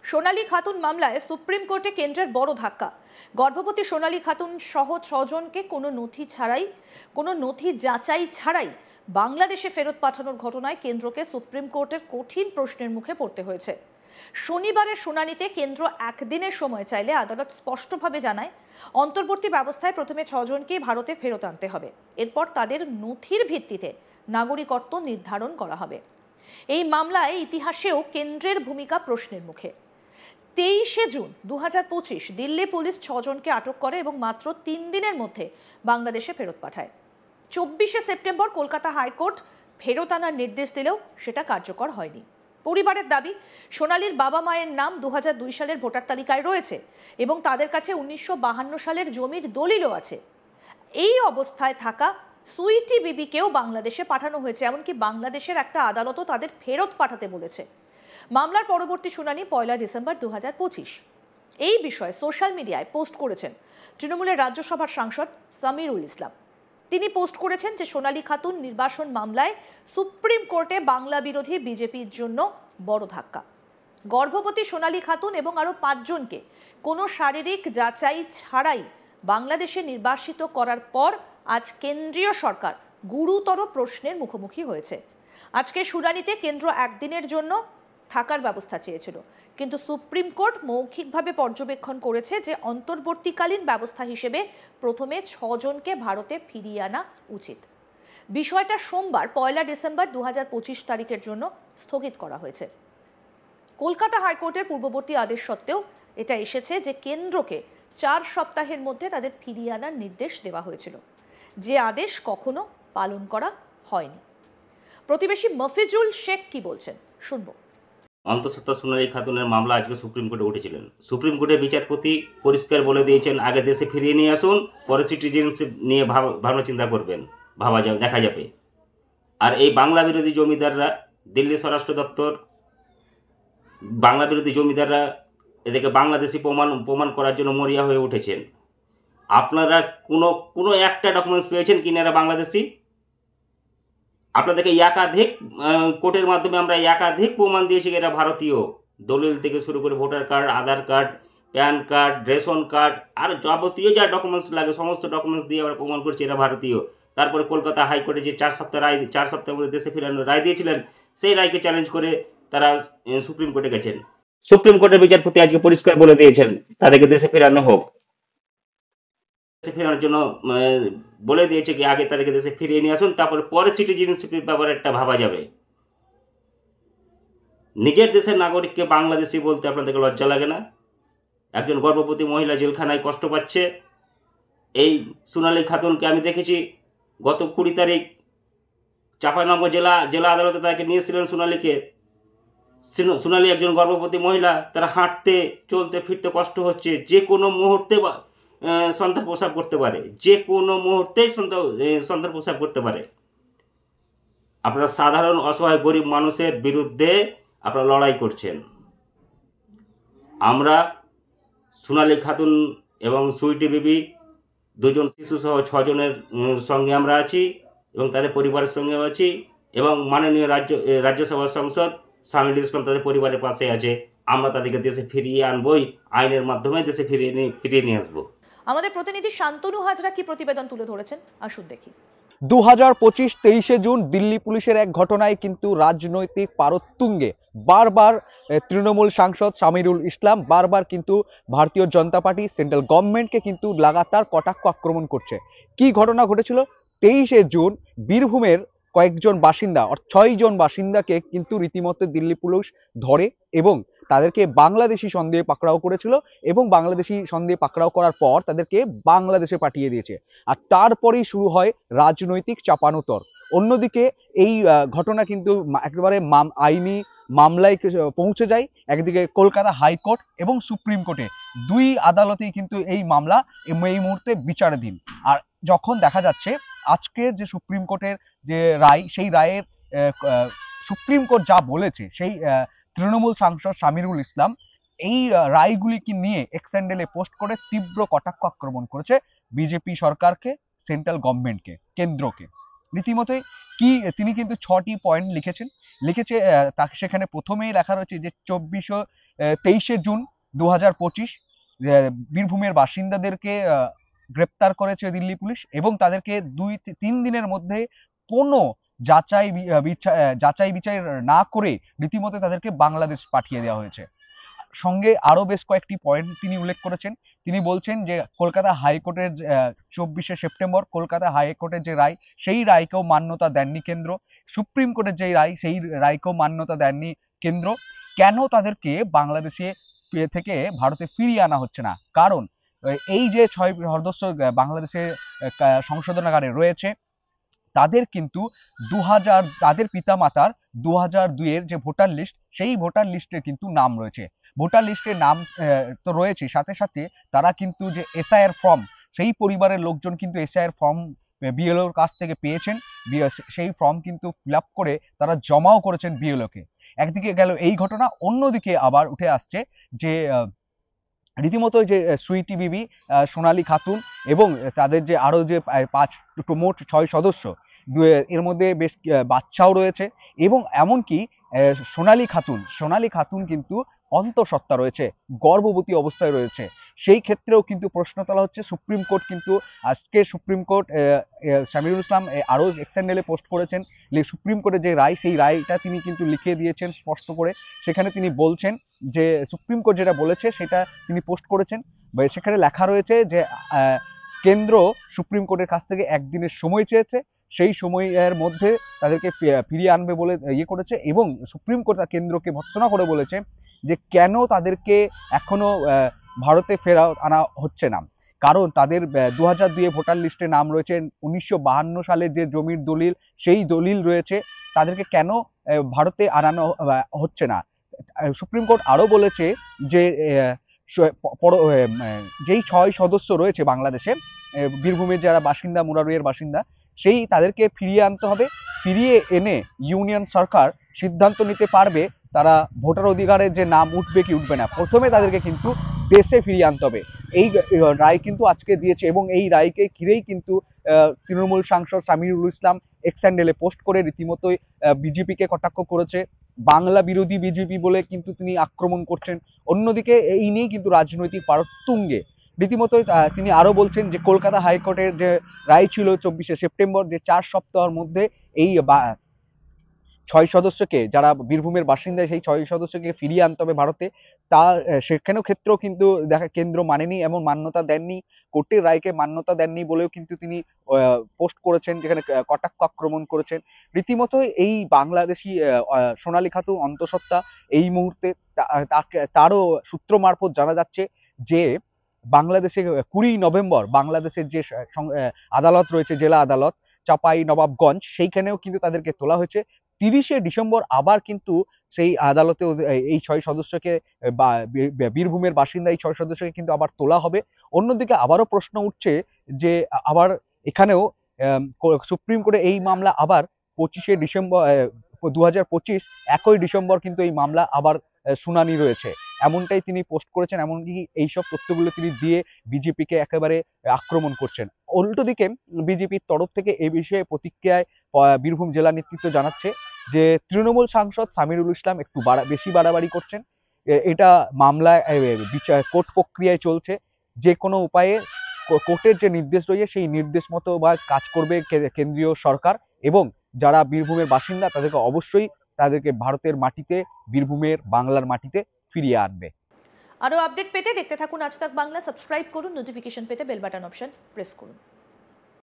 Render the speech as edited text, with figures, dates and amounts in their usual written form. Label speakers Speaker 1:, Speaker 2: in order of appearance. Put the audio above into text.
Speaker 1: সোনালী খাতুন মামলায় সুপ্রিম কোর্টে কেন্দ্রের বড় ধাক্কা। গর্ভবতী সোনালী খাতুন সহ 6 জনকে কোনো নথি যাচাই ছাড়াই বাংলাদেশে ফেরত পাঠানোর ঘটনায় কেন্দ্রকে সুপ্রিম কোর্টের কঠিন প্রশ্নের মুখে পড়তে হয়েছে। শনিবারের শুনানিতে কেন্দ্র একদিনের সময় চাইলে আদালত স্পষ্টভাবে জানায়, অন্তর্বর্তী ব্যবস্থায় প্রথমে 6 জনকে ভারতে ফেরত আনতে হবে, এরপর তাদের নথির ভিত্তিতে নাগরিকত্ব নির্ধারণ করা হবে। এই মামলায় ইতিহাসেও কেন্দ্রের ভূমিকা প্রশ্নের মুখে। 23 জুন 2025 দিল্লি পুলিশ 6 জনকে আটক করে এবং মাত্র 3 দিনের মধ্যে বাংলাদেশে ফেরত পাঠায়। 24 সেপ্টেম্বর কলকাতা হাইকোর্ট ফেরত আনার নির্দেশ দিলেও সেটা কার্যকর হয়নি। পরিবারের দাবি, সোনালীর বাবা মায়ের নাম 2002 সালের ভোটার তালিকায় রয়েছে এবং তাদের কাছে 1952 সালের জমির দলিলও আছে। এই অবস্থায় থাকা সুইটি বিবিকেও বাংলাদেশে পাঠানো হয়েছে, এমনকি বাংলাদেশের একটা আদালতও তাদের ফেরত পাঠাতে বলেছে। মামলার পরবর্তী শুনানি 1 ডিসেম্বর 2025। এই বিষয়ে সোশ্যাল মিডিয়ায় পোস্ট করেছেন তৃণমূলের রাজ্যসভার সাংসদ সামিরুল ইসলাম। তিনি পোস্ট করেছেন যে সোনালী খাতুন নির্বাসন মামলায় সুপ্রিম কোর্টে বাংলা বিরোধী বিজেপির জন্য বড় ধাক্কা। গর্ভবতী সোনালী খাতুন এবং আরো 5 জনকে কোনো শারীরিক যাচাই ছাড়াই বাংলাদেশে নির্বাসিত করার পর আজ কেন্দ্রীয় সরকার গুরুতর প্রশ্নের মুখোমুখি হয়েছে। আজকে শুনানিতে কেন্দ্র একদিনের জন্য থাকার ব্যবস্থা চেয়েছিল, কিন্তু সুপ্রিম কোর্ট মৌখিকভাবে পর্যবেক্ষণ করেছে যে অন্তর্বর্তীকালীন ব্যবস্থা হিসেবে প্রথমে 6 জনকে ভারতে ফিরিয়ে আনা উচিত। বিষয়টা সোমবার 1 ডিসেম্বর 2025 তারিখের জন্য স্থগিত করা হয়েছে। কলকাতা হাইকোর্টের পূর্ববর্তী আদেশ সত্ত্বেও এটা এসেছে যে কেন্দ্রকে 4 সপ্তাহের মধ্যে তাদের ফিরিয়ে আনার নির্দেশ দেওয়া হয়েছিল, যে আদেশ কখনো পালন করা হয়নি। প্রতিবেশী মফিজুল শেখ কি বলছেন শুনবো।
Speaker 2: অন্তঃসত্ত্বা সোনালী খাতুনের মামলা আজকে সুপ্রিম কোর্টে উঠেছিলেন। সুপ্রিম কোর্টের বিচারপতি পরিষ্কার বলে দিয়েছেন, আগে দেশে ফিরিয়ে নিয়ে আসুন, পরে সিটিজেনশিপ নিয়ে ভাবনা চিন্তা করবেন, দেখা যাবে। আর এই বাংলা বিরোধী জমিদাররা, দিল্লি স্বরাষ্ট্র দপ্তর, বাংলা বিরোধী জমিদাররা এদেরকে বাংলাদেশি প্রমাণ করার জন্য মরিয়া হয়ে উঠেছেন। আপনারা কোনো একটা ডকুমেন্টস পেয়েছেন কিনা এরা বাংলাদেশি? আপনাদেরকে একাধিক কোর্টের মাধ্যমে আমরা একাধিক প্রমাণ দিয়েছি এরা ভারতীয়। দলিল থেকে শুরু করে voter card, Aadhaar card, PAN card, ration card আর যাবতীয় যা ডকুমেন্টস লাগে সমস্ত ডকুমেন্টস দিয়ে আমরা প্রমাণ করছি এরা ভারতীয়। তারপরে কলকাতা হাইকোর্টে যে 4 সপ্তাহের মধ্যে দেশে ফেরানোর রায় দিয়েছিলেন, সেই রায়কে চ্যালেঞ্জ করে তারা সুপ্রিম কোর্টে গেছেন। সুপ্রিম কোর্টের বিচারপতি আজকে পরিষ্কার বলে দিয়েছেন তাদেরকে দেশে ফেরানো হোক। দেশে ফেরানোর জন্য বলে দিয়েছে কি আগে তাদেরকে দেশে ফিরিয়ে নিয়ে আসুন, তারপরে পরে সিটিজেনশিপের ব্যাপারে একটা ভাবা যাবে। নিজের দেশের নাগরিককে বাংলাদেশি বলতে আপনাদেরকে লজ্জা লাগে না? একজন গর্ভবতী মহিলা জেলখানায় কষ্ট পাচ্ছে। এই সোনালী খাতুনকে আমি দেখেছি গত 20 তারিখ চাঁপাইনবাবগঞ্জ জেলা আদালতে তাকে নিয়েছিলেন সোনালীকে। সোনালী একজন গর্ভবতী মহিলা, তারা হাঁটতে চলতে ফিরতে কষ্ট হচ্ছে, যে কোনো মুহূর্তে সন্তান প্রসব করতে পারে, যে কোনো মুহূর্তেই সন্তান প্রসব করতে পারে। আপনারা সাধারণ অসহায় গরিব মানুষের বিরুদ্ধে আপনারা লড়াই করছেন। আমরা সোনালী খাতুন এবং সুইটি বিবি 2 জন শিশু সহ 6 জনের সঙ্গে আমরা আছি এবং তাদের পরিবারের সঙ্গেও আছি, এবং মাননীয় রাজ্যসভার সাংসদ সামিরুল ইসলাম তাদের পরিবারের পাশে আছে। আমরা তাদেরকে দেশে ফিরিয়ে আনবই, আইনের মাধ্যমে দেশে ফিরিয়ে নিয়ে আসবো।
Speaker 1: আমাদের প্রতিনিধি শান্তনু হাজরা কি প্রতিবেদন তুলে ধরেছেন, আসুন দেখি।
Speaker 3: 2025 23 জুন দিল্লি পুলিশের এক ঘটনায় কিন্তু রাজনৈতিক পারোত্তুঙ্গে বারবার তৃণমূল সাংসদ সামিরুল ইসলাম বারবার কিন্তু ভারতীয় জনতা পার্টি সেন্ট্রাল গভর্নমেন্টকে কিন্তু লাগাতার কটাক্ষ আক্রমণ করছে। কি ঘটনা ঘটেছিল? 23 জুন বীরভূমের কয়েকজন বাসিন্দা 6 জন বাসিন্দাকে কিন্তু রীতিমতো দিল্লি পুলিশ ধরে এবং তাদেরকে বাংলাদেশি সন্দেহে পাকড়াও করেছিল, এবং বাংলাদেশি সন্দেহে পাকড়াও করার পর তাদেরকে বাংলাদেশে পাঠিয়ে দিয়েছে। আর তারপরেই শুরু হয় রাজনৈতিক চাপানোতর। অন্যদিকে এই ঘটনা কিন্তু একেবারে আইনি মামলায় পৌঁছে যায়। একদিকে কলকাতা হাইকোর্ট এবং সুপ্রিম কোর্টে 2 আদালতেই কিন্তু এই মামলা এই মুহূর্তে বিচারাধীন। আর যখন দেখা যাচ্ছে আজকে যে সুপ্রিম কোর্টের যে রায়, সেই রায়ের সুপ্রিম কোর্ট যা বলেছে, সেই তৃণমূল সাংসদ সামিরুল ইসলাম এই রায়গুলিকে নিয়ে এক্স হ্যান্ডেলে পোস্ট করে তীব্র কটাক্ষ আক্রমণ করেছে বিজেপি সরকারকে, সেন্ট্রাল গভর্নমেন্টকে, কেন্দ্রকে। রীতিমতোই কি তিনি কিন্তু 6টি পয়েন্ট লিখেছে তাকে সেখানে প্রথমেই লেখা রয়েছে যে 23শে জুন 2025 বীরভূমের বাসিন্দাদেরকে গ্রেপ্তার করেছে দিল্লি পুলিশ এবং তাদেরকে 2-3 দিনের মধ্যে কোনো যাচাই বিচার না করে রীতিমতো তাদেরকে বাংলাদেশ পাঠিয়ে দেওয়া হয়েছে। সঙ্গে আরো বেশ কয়েকটি পয়েন্ট তিনি উল্লেখ করেছেন। তিনি বলছেন যে কলকাতা হাইকোর্টের 24শে সেপ্টেম্বর কলকাতা হাইকোর্টের যে রায়, সেই রায়কেও মান্যতা দেননি কেন্দ্র। সুপ্রিম কোর্টের যে রায়, সেই রায়কেও মান্যতা দেননি কেন্দ্র। কেন তাদেরকে বাংলাদেশে থেকে ভারতে ফিরিয়ে আনা হচ্ছে না? কারণ এই যে 6 সদস্য বাংলাদেশের সংশোধনাগারে রয়েছে, তাদের কিন্তু 2000 তাদের পিতামাতার 2002-এর যে ভোটার লিস্ট, সেই ভোটার লিস্টে কিন্তু নাম রয়েছে। ভোটার লিস্টে নাম তো রয়েছে, সাথে সাথে তারা কিন্তু যে এসআইআর ফর্ম, সেই পরিবারের লোকজন কিন্তু এসআইআর ফর্ম বিএলওর কাছ থেকে পেয়েছেন। সেই ফর্ম কিন্তু ফিল আপ করে তারা জমাও করেছেন বিএলওকে। একদিকে গেল এই ঘটনা, অন্যদিকে আবার উঠে আসছে যে রীতিমতো যে সুইটি বিবি, সোনালী খাতুন এবং তাদের যে আরো যে মোট 6 সদস্য, এর মধ্যে বেশ বাচ্চাও রয়েছে এবং এমনকি সোনালী খাতুন কিন্তু অন্তঃসত্ত্বা রয়েছে, গর্ভবতী অবস্থায় রয়েছে। সেই ক্ষেত্রেও কিন্তু প্রশ্ন তোলা হচ্ছে। সুপ্রিম কোর্ট কিন্তু আজকে সামিরুল ইসলাম আরো এক্সএনএলে পোস্ট করেছেন সুপ্রিম কোর্টের যে রায়, সেই রায়টা তিনি কিন্তু লিখে দিয়েছেন স্পষ্ট করে। সেখানে তিনি বলছেন যে সুপ্রিম কোর্ট যেটা বলেছে সেটা তিনি পোস্ট করেছেন। সেখানে লেখা রয়েছে যে কেন্দ্র সুপ্রিম কোর্টের কাছ থেকে একদিনের সময় চেয়েছে, সেই সময়ের মধ্যে তাদেরকে ফিরিয়ে আনবে বলে করেছে এবং সুপ্রিম কোর্ট কেন্দ্রকে ভর্ৎসনা করে বলেছে যে কেন তাদেরকে এখনো ভারতে আনা হচ্ছে না। কারণ তাদের 2002-এ ভোটার লিস্টে নাম রয়েছে, 1952 সালে যে জমির দলিল, সেই দলিল রয়েছে, তাদেরকে কেন ভারতে আনানো হচ্ছে না। সুপ্রিম কোর্ট আরো বলেছে যে যেই 6 সদস্য রয়েছে বাংলাদেশে, বীরভূমের যারা বাসিন্দা, মুরারইয়ের বাসিন্দা, সেই তাদেরকে ফিরিয়ে আনতে হবে। ফিরিয়ে এনে ইউনিয়ন সরকার সিদ্ধান্ত নিতে পারবে তারা ভোটার অধিকারের যে নাম উঠবে কি উঠবে না। প্রথমে তাদেরকে কিন্তু দেশে ফিরিয়ে আনতে হবে। এই রায় কিন্তু আজকে দিয়েছে এবং এই রায়কে ঘিরেই কিন্তু তৃণমূল সাংসদ সামিরুল ইসলাম এক্সএনএলে পোস্ট করে রীতিমতোই বিজেপিকে কটাক্ষ করেছে। বাংলা বিরোধী বিজেপি বলে কিন্তু তিনি আক্রমণ করছেন। অন্যদিকে এই নিয়েই কিন্তু রাজনৈতিক পারদ তুঙ্গে। রীতিমতোই তিনি আরো বলছেন যে কলকাতা হাইকোর্টের যে রায় ছিল 24শে সেপ্টেম্বর, যে 4 সপ্তাহের মধ্যে এই 6 সদস্যকে, যারা বীরভূমের বাসিন্দা, সেই 6 সদস্যকে ফিরিয়ে আনতে হবে ভারতে। সেখানেও ক্ষেত্রেও কিন্তু কেন্দ্র মানেনি, এমন মান্যতা দেননি, কোর্টের রায়কে মান্যতা দেননি বলেও কিন্তু তিনি পোস্ট করেছেন, যেখানে কটাক্ষ আক্রমণ করেছেন। রীতিমতো এই বাংলাদেশি সোনালী খাতুন অন্তঃসত্ত্বা, এই মুহূর্তে তারও সূত্র মারফত জানা যাচ্ছে যে বাংলাদেশে 20 নভেম্বর বাংলাদেশের যে আদালত রয়েছে, জেলা আদালত চাপাই নবাবগঞ্জ, সেইখানেও কিন্তু তাদেরকে তোলা হয়েছে। 30শে ডিসেম্বর আবার কিন্তু সেই আদালতে এই 6 সদস্যকে, বীরভূমের বাসিন্দা এই 6 সদস্যকে কিন্তু আবার তোলা হবে। অন্যদিকে আবারও প্রশ্ন উঠছে যে আবার এখানেও সুপ্রিম কোর্টে এই মামলা আবার 25শে ডিসেম্বর 2025 1 ডিসেম্বর কিন্তু এই মামলা আবার শুনানি রয়েছে, এমনটাই তিনি পোস্ট করেছেন। এমনকি এইসব তথ্যগুলো তিনি দিয়ে বিজেপিকে একেবারে আক্রমণ করছেন। উল্টো দিকে বিজেপির তরফ থেকে এই বিষয়ে প্রতিক্রিয়ায় বীরভূম জেলা নেতৃত্ব জানাচ্ছে যে তৃণমূল সাংসদ সামিরুল ইসলাম একটু বেশি বাড়াবাড়ি করছেন। এটা মামলায় কোর্ট প্রক্রিয়ায় চলছে, যে কোনো উপায়ে কোর্টের যে নির্দেশ রয়েছে সেই নির্দেশ মতো বা কাজ করবে কেন্দ্রীয় সরকার এবং যারা বীরভূমের বাসিন্দা তাদেরকে অবশ্যই তাদেরকে ভারতের মাটিতে, বীরভূমের বাংলার মাটিতে ফিরিয়ে আনবে।
Speaker 1: আরো আপডেট পেতে দেখতে থাকুন আজ তাক বাংলা। সাবস্ক্রাইব করুন, নোটিফিকেশন পেতে বেল বাটন অপশন প্রেস করুন।